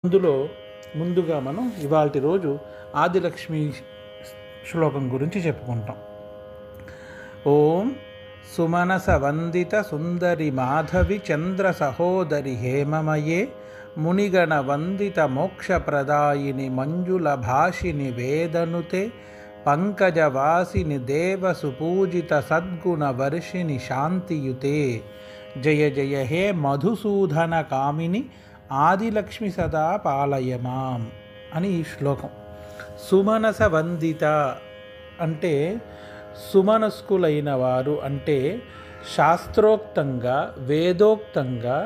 అందులో ముందుగా మనం ఇవాల్టి రోజు ఆదిలక్ష్మి శ్లోకం గురించి చెప్పుకుంటాం. ఓం సుమనస వందిత సుందరి మాధవి చంద్ర సహోదరి హేమమయే మునిగణ వందిత మోక్షప్రదాయిని మంజుల భాషిని వేదనుతే పంకజవాసిని దేవ సుపూజిత సద్గుణ వర్షిణి శాంతియుతే జయ జయ హే మధుసూదన కామిని ఆదిలక్ష్మి సదా పాలయమాం అని ఈ శ్లోకం. సుమనస వందిత అంటే సుమనస్కులైన వారు, అంటే శాస్త్రోక్తంగా వేదోక్తంగా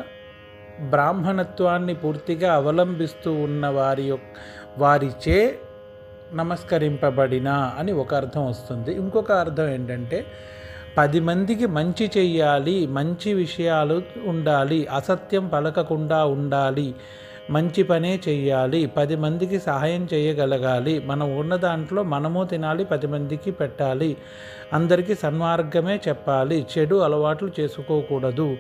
బ్రాహ్మణత్వాన్ని పూర్తిగా అవలంబిస్తూ ఉన్న వారిచే నమస్కరింపబడిన అని ఒక అర్థం వస్తుంది. ఇంకొక అర్థం ఏంటంటే 10 మందికి మంచి చెయ్యాలి, మంచి విషయాలు ఉండాలి, అసత్యం పలకకుండా ఉండాలి, మంచి పనే చెయ్యాలి, 10 మందికి సహాయం చేయగలగాలి, మనం ఉన్న దాంట్లో మనము తినాలి, 10 మందికి పెట్టాలి, అందరికీ సన్మార్గమే చెప్పాలి, చెడు అలవాట్లు చేసుకోకూడదు,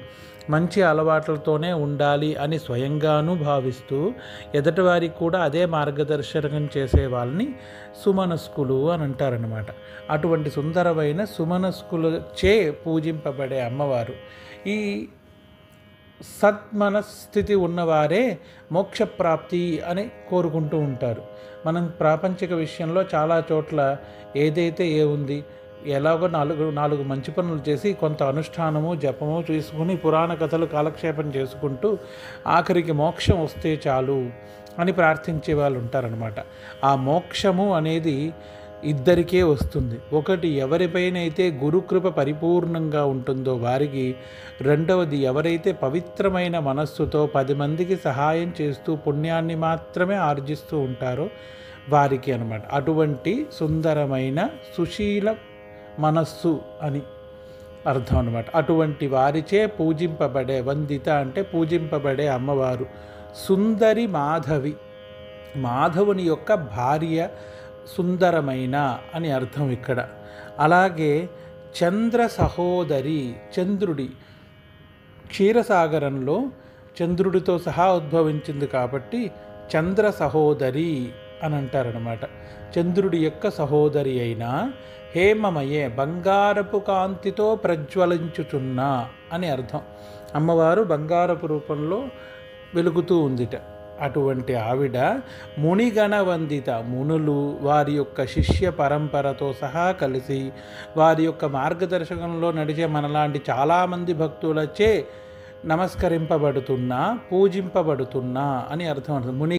మంచి అలవాట్లతోనే ఉండాలి అని స్వయంగానూ భావిస్తూ ఎదుటివారికి కూడా అదే మార్గదర్శనం చేసే వాళ్ళని సుమనస్కులు అని అంటారనమాట. అటువంటి సుందరమైన సుమనస్కులచే పూజింపబడే అమ్మవారు. ఈ సద్మనస్థితి ఉన్నవారే మోక్షప్రాప్తి అని కోరుకుంటూ ఉంటారు. మనం ప్రాపంచిక విషయంలో చాలా చోట్ల ఏదైతే ఉంది, ఎలాగో నాలుగు మంచి పనులు చేసి కొంత అనుష్ఠానము జపము చేసుకుని పురాణ కథలు కాలక్షేపం చేసుకుంటూ ఆఖరికి మోక్షం వస్తే చాలు అని ప్రార్థించే వాళ్ళు ఉంటారనమాట. ఆ మోక్షము అనేది ఇద్దరికే వస్తుంది. ఒకటి ఎవరిపైనైతే గురుకృప పరిపూర్ణంగా ఉంటుందో వారికి, రెండవది ఎవరైతే పవిత్రమైన మనస్సుతో 10 మందికి సహాయం చేస్తూ పుణ్యాన్ని మాత్రమే ఆర్జిస్తూ ఉంటారో వారికి అనమాట. అటువంటి సుందరమైన సుశీల మనస్సు అని అర్థం అనమాట. అటువంటి వారిచే పూజింపబడే, వందిత అంటే పూజింపబడే అమ్మవారు సుందరి మాధవి, మాధవుని యొక్క భార్య, సుందరమైన అని అర్థం ఇక్కడ. అలాగే చంద్ర సహోదరి, చంద్రుడి క్షీరసాగరంలో చంద్రుడితో సహా ఉద్భవించింది కాబట్టి చంద్ర సహోదరి అని అంటారనమాట. చంద్రుడి యొక్క సహోదరి అయిన హేమమయే, బంగారపు కాంతితో ప్రజ్వలించుచున్న అని అర్థం. అమ్మవారు బంగారపు రూపంలో వెలుగుతూ ఉందిట. అటువంటి ఆవిడ మునిగణ వందిత, మునులు వారి యొక్క శిష్య పరంపరతో సహా కలిసి వారి యొక్క మార్గదర్శకంలో నడిచే మనలాంటి చాలామంది భక్తులచే నమస్కరింపబడుతున్నా, పూజింపబడుతున్నా అని అర్థం. ముని